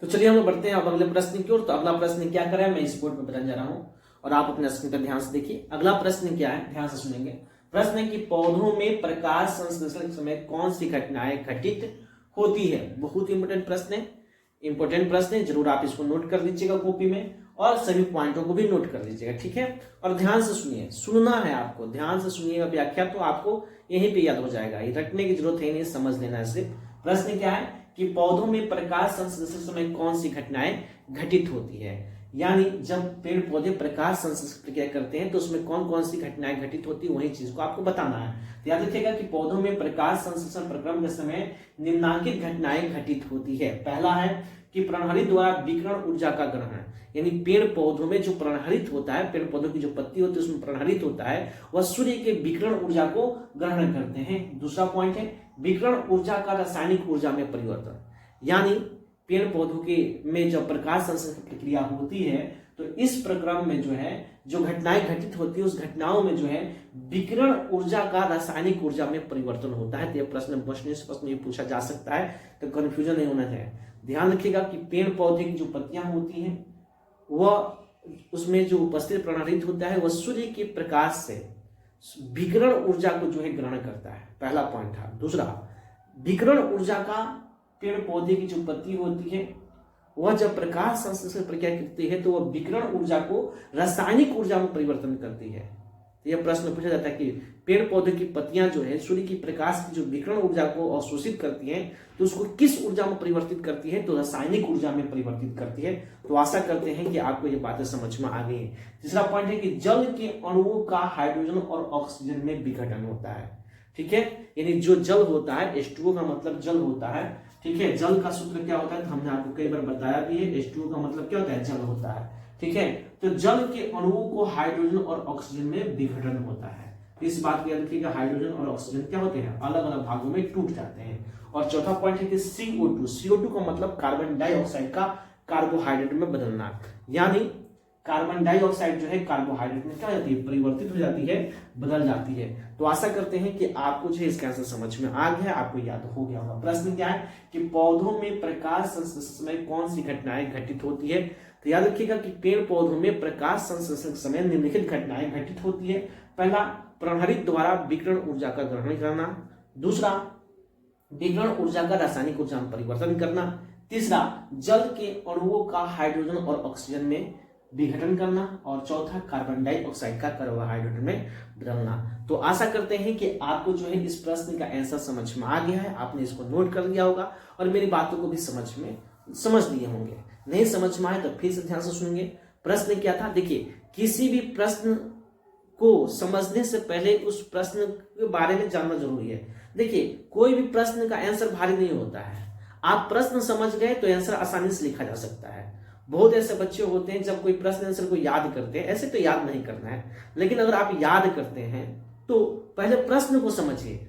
तो चलिए हम लोग बढ़ते हैं अब अगले प्रश्न की ओर। तो अगला प्रश्न क्या कर रहा है मैं इस बोर्ड पर बताने जा रहा हूं और आप अपने स्क्रीन पर ध्यान से देखिए। अगला प्रश्न क्या है, ध्यान से सुनेंगे। प्रश्न है कि पौधों में प्रकाश संश्लेषण के समय कौन सी घटनाएं घटित होती है। बहुत इंपोर्टेंट प्रश्न है, इंपोर्टेंट प्रश्न है, जरूर आप इसको नोट कर लीजिएगा कॉपी में और सभी पॉइंटों को भी नोट कर लीजिएगा, ठीक है। और ध्यान से सुनिए, सुनना है आपको, ध्यान से सुनिएगा व्याख्या, तो आपको यहीं पे याद हो जाएगा, ये रटने की जरूरत है नहीं, समझ लेना है सिर्फ। प्रश्न क्या है कि पौधों में प्रकाश संश्लेषण समय कौन सी घटनाएं घटित होती है। यानी जब पेड़ पौधे प्रकाश संश्लेषण प्रक्रिया करते हैं तो उसमें कौन कौन सी घटनाएं घटित होती है, वही चीज को आपको बताना है। तो याद रखिएगा कि पौधों में प्रकाश संश्लेषण प्रक्रम के समय निम्नलिखित घटनाएं घटित होती है। पहला है कि प्रणहरित द्वारा विकिरण ऊर्जा का ग्रहण, यानी पेड़ पौधों में जो प्रणहरित होता है, पेड़ पौधों की जो पत्ती होती है उसमें प्रणहरित होता है, वह सूर्य के विकिरण ऊर्जा को ग्रहण करते हैं। दूसरा पॉइंट है विकिरण ऊर्जा का रासायनिक ऊर्जा में परिवर्तन, यानी पेड़ पौधों के में जब प्रकाश संश्लेषण प्रक्रिया होती है तो इस प्रक्रम में जो है जो घटनाएं घटित होती है उस घटनाओं में जो है विकिरण ऊर्जा का रासायनिक ऊर्जा में परिवर्तन होता है। तो यह प्रश्न प्रश्न ये पूछा जा सकता है, तो कंफ्यूजन नहीं होना चाहिए। ध्यान रखिएगा कि पेड़ पौधे की जो पत्तियां होती हैं वह उसमें जो उपस्थित प्रणहरित होता है वह सूर्य के प्रकाश से विकिरण ऊर्जा को जो है ग्रहण करता है, पहला पॉइंट था। दूसरा, विकिरण ऊर्जा का पेड़ पौधे की जो पत्ती होती है वह जब प्रकाश संश्लेषण प्रक्रिया करती है तो वह विकिरण ऊर्जा को रासायनिक ऊर्जा में परिवर्तन करती है। तो यह प्रश्न पूछा जाता है कि पेड़ पौधे की पत्तियां जो है सूर्य की प्रकाश की जो विकिरण ऊर्जा को अवशोषित करती हैं तो उसको किस ऊर्जा में परिवर्तित करती है, तो रासायनिक ऊर्जा में परिवर्तित करती है। तो आशा करते हैं कि आपको ये बातें समझ में आ गई है। तीसरा पॉइंट है कि जल के अणुओं का हाइड्रोजन और ऑक्सीजन में विघटन होता है, ठीक है। यानी जो जल होता है, H2O का मतलब जल होता है, ठीक है। जल का सूत्र क्या होता है तो हमने आपको कई बार बताया भी है, H2O का मतलब क्या होता है, जल होता है, ठीक है। तो जल के अणुओं को हाइड्रोजन और ऑक्सीजन में विघटन होता है। इस बात को याद रखिएगा, हाइड्रोजन और ऑक्सीजन क्या होते हैं, अलग अलग भागों में टूट जाते हैं। और चौथा पॉइंट है कि CO2 का मतलब कार्बन डाइऑक्साइड का कार्बोहाइड्रेट में बदलना, यानी कार्बन डाइऑक्साइड जो है कार्बोहाइड्रेट में क्या हो जाती है, परिवर्तित हो जाती है, बदल जाती है। तो आशा करते हैं कि आपको जो है इसका आंसर समझ में आ गया, आपको याद हो गया होगा। प्रश्न क्या है कि पौधों में प्रकाश संश्लेषण में कौन सी घटनाएं घटित होती है। तो याद रखिएगा कि पेड़ पौधों में प्रकाश संश्लेषण के समय निम्नलिखित घटनाएं घटित होती है। पहला, प्रणहरित द्वारा विकिरण ऊर्जा का ग्रहण करना। दूसरा, विकिरण ऊर्जा का रासायनिक ऊर्जा में परिवर्तन करना। तीसरा, जल के अणुओं का हाइड्रोजन और ऑक्सीजन में विघटन करना। और चौथा, कार्बन डाइऑक्साइड का कार्बोहाइड्रेट में बदलना। तो आशा करते हैं कि आपको जो है इस प्रश्न का आंसर समझ में आ गया है, आपने इसको नोट कर लिया होगा और मेरी बातों को भी समझ लिए होंगे। नहीं समझ में आए तो फिर से ध्यान से सुनेंगे। प्रश्न क्या था, देखिए किसी भी प्रश्न को समझने से पहले उस प्रश्न के बारे में जानना जरूरी है। देखिए कोई भी प्रश्न का आंसर भारी नहीं होता है, आप प्रश्न समझ गए तो आंसर आसानी से लिखा जा सकता है। बहुत ऐसे बच्चे होते हैं जब कोई प्रश्न आंसर को याद करते हैं, ऐसे तो याद नहीं करना है, लेकिन अगर आप याद करते हैं तो पहले प्रश्न को समझिए।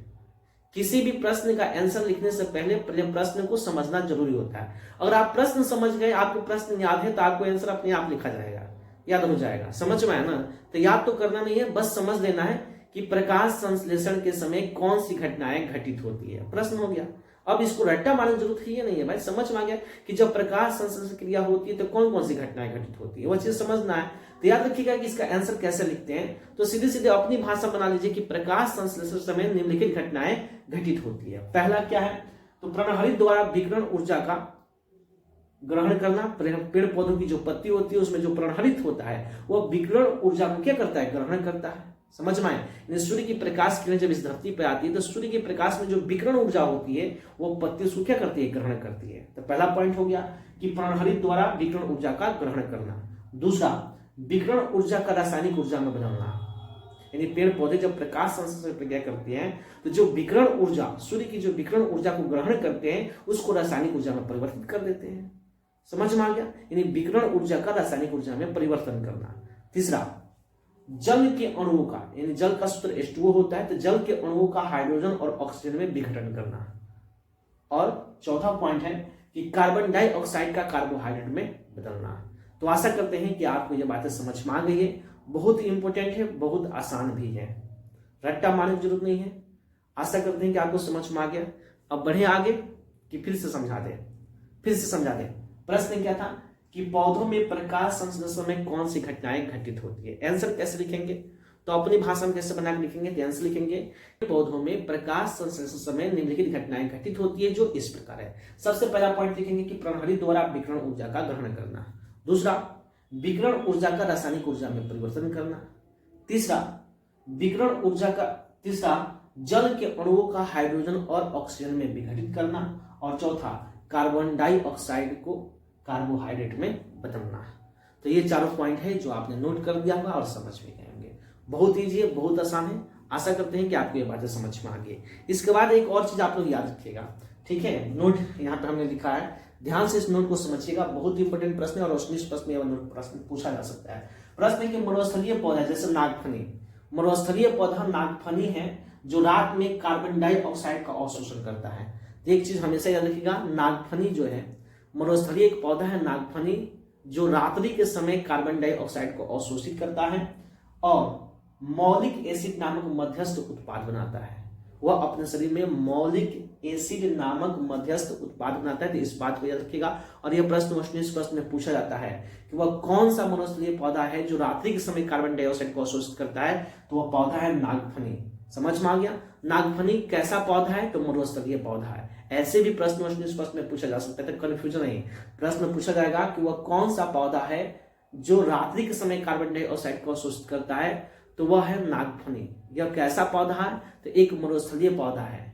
किसी भी प्रश्न का आंसर लिखने से पहले प्रश्न को समझना जरूरी होता है। अगर आप प्रश्न समझ गए, आपको प्रश्न याद है, तो आपको आंसर अपने आप लिखा जाएगा, याद हो जाएगा। समझ में आया ना? तो याद तो करना नहीं है, बस समझ लेना है कि प्रकाश संश्लेषण के समय कौन सी घटनाएं घटित होती है, प्रश्न हो गया। अब इसको रट्टा मारने की जरूरत ही नहीं है भाई, समझ में आ गया कि जब प्रकाश संश्लेषण क्रिया होती है तो कौन कौन सी घटनाएं घटित होती है, वह चीज समझना है। तो याद रखिएगा कि इसका आंसर कैसे लिखते हैं, तो सीधे सीधे अपनी भाषा बना लीजिए कि प्रकाश संश्लेषण समय निम्नलिखित घटनाएं घटित होती है। पहला क्या है, तो प्रणहरित द्वारा विकिरण ऊर्जा का ग्रहण करना। पेड़ पौधों की जो पत्ती होती है उसमें जो प्रणहरित होता है वह विकिरण ऊर्जा को क्या करता है, ग्रहण करता है। समझ में आए? सूर्य की प्रकाश किरण जब इस धरती पर आती है तो सूर्य के प्रकाश में जो विकिरण ऊर्जा होती है वो पत्ती उसको क्या करती है, ग्रहण करती है। तो पहला पॉइंट हो गया कि प्रणहरित द्वारा विकिरण ऊर्जा का ग्रहण करना। दूसरा, विकिरण ऊर्जा का रासायनिक ऊर्जा में बदलना, यानी पेड़ पौधे जब प्रकाश संश्लेषण प्रक्रिया करते हैं तो जो विकिरण ऊर्जा, सूर्य की जो विकिरण ऊर्जा को ग्रहण करते हैं उसको रासायनिक ऊर्जा में परिवर्तित कर देते हैं। समझ में आ गया? यानी विकिरण ऊर्जा का रासायनिक ऊर्जा में परिवर्तन करना। तीसरा, जल के अणुओं का, यानी जल का सूत्र H2O होता है, तो जल के अणुओं का हाइड्रोजन और ऑक्सीजन में विघटन करना। और चौथा पॉइंट है कि कार्बन डाइऑक्साइड का कार्बोहाइड्रेट में बदलना। तो आशा करते हैं कि आपको ये बातें समझ में आ गई है। बहुत ही इंपॉर्टेंट है, बहुत आसान भी है, रट्टा मारने की जरूरत नहीं है। आशा करते हैं कि आपको समझ में आ गया। अब बढ़े आगे कि फिर से समझा दे। प्रश्न क्या था कि पौधों में प्रकाश संश्लेषण में कौन सी घटनाएं घटित होती है। आंसर कैसे लिखेंगे, तो अपनी भाषा में कैसे बना के लिखेंगे, ध्यान से लिखेंगे। पौधों में प्रकाश संश्लेषण समय निम्नलिखित घटनाएं घटित होती है जो इस प्रकार है। सबसे पहला पॉइंट लिखेंगे कि प्रणाली द्वारा विकिरण ऊर्जा का ग्रहण करना। दूसरा, विकिरण ऊर्जा का रासायनिक ऊर्जा में परिवर्तन करना। तीसरा, विकिरण ऊर्जा का जल के अणुओं का हाइड्रोजन और ऑक्सीजन में विघटित करना। और चौथा, कार्बन डाइऑक्साइड को कार्बोहाइड्रेट में बदलना। तो ये चारों पॉइंट है जो आपने नोट कर दिया होगा और समझ में गए होंगे। बहुत ईजी है, बहुत आसान है। आशा करते हैं कि आपको ये बातें समझ में आ गई। इसके बाद एक और चीज आप लोग याद रखिएगा, ठीक है। नोट यहाँ पे हमने लिखा है, ध्यान से इस नोट को समझिएगा, बहुत इंपॉर्टेंट प्रश्न है और उस प्रश्न में नोट प्रश्न पूछा जा सकता है। प्रश्न के मरुस्थलीय पौधा जैसे नागफनी, मरुस्थलीय पौधा नागफनी है जो रात में कार्बन डाइऑक्साइड का अवशोषण करता है। तो एक चीज हमेशा याद रखिएगा, नागफनी जो है मरुस्थलीय एक पौधा है नागफनी जो रात्रि के समय कार्बन डाइऑक्साइड को अवशोषित करता है और मौलिक एसिड नामक मध्यस्थ उत्पाद बनाता है। वह अपने शरीर में मौलिक एसिड नामक मध्यस्थ उत्पाद बनाता है। तो इस बात को याद रखिएगा। और यह प्रश्न प्रश्न में पूछा जाता है कि वह कौन सा मरुस्थलीय पौधा है जो रात्रि के समय कार्बन डाइऑक्साइड को अवशोषित करता है, तो वह पौधा है नागफनी। समझ में आ गया। नागफनी कैसा पौधा है, तो मरुस्थलीय पौधा है। ऐसे भी प्रश्न में पूछा जा सकता है, तो कंफ्यूजन नहीं। प्रश्न पूछा जाएगा कि वह कौन सा पौधा है जो रात्रि के समय कार्बन डाइऑक्साइड को अवशोषित करता है, तो वह है नागफनी। यह कैसा पौधा है, तो एक मरुस्थलीय पौधा है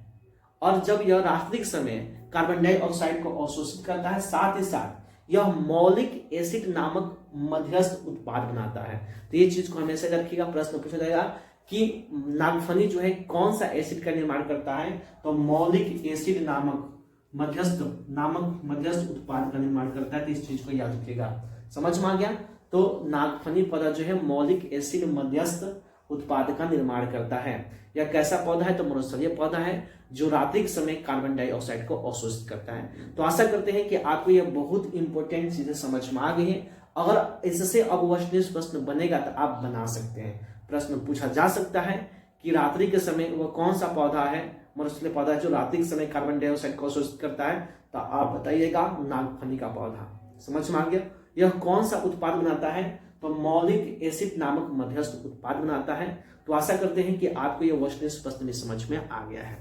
और जब यह रात्रि के समय कार्बन डाइऑक्साइड को अवशोषित करता है, साथ ही साथ यह मौलिक एसिड नामक मध्यस्थ उत्पाद बनाता है। तो ये चीज को हमेशा रखिएगा। प्रश्न पूछा जाएगा कि नागफनी जो है कौन सा एसिड का निर्माण करता है, तो मौलिक एसिड नामक मध्यस्थ उत्पाद का निर्माण करता है। तो इस चीज को याद रखिएगा। समझ में आ गया। तो नागफनी पौधा जो है मौलिक एसिड मध्यस्थ उत्पाद का निर्माण करता है। यह कैसा पौधा है, तो मरुस्थलीय पौधा है जो रात्रि के समय कार्बन डाइऑक्साइड को अवशोषित करता है। तो आशा करते हैं कि आपको यह बहुत इंपॉर्टेंट चीजें समझ में आ गई है। अगर इससे अब प्रश्न बनेगा तो आप बना सकते हैं। प्रश्न पूछा जा सकता है कि रात्रि के समय वह कौन सा पौधा है, मरुस्थलीय पौधा जो रात्रि के समय कार्बन डाइऑक्साइड को अवशोषित करता है, तो आप बताइएगा नागफनी का पौधा। समझ में आ गया। यह कौन सा उत्पाद बनाता है, तो मौलिक एसिड नामक मध्यस्थ उत्पाद बनाता है। तो आशा करते हैं कि आपको यह प्रश्न भी समझ में आ गया है।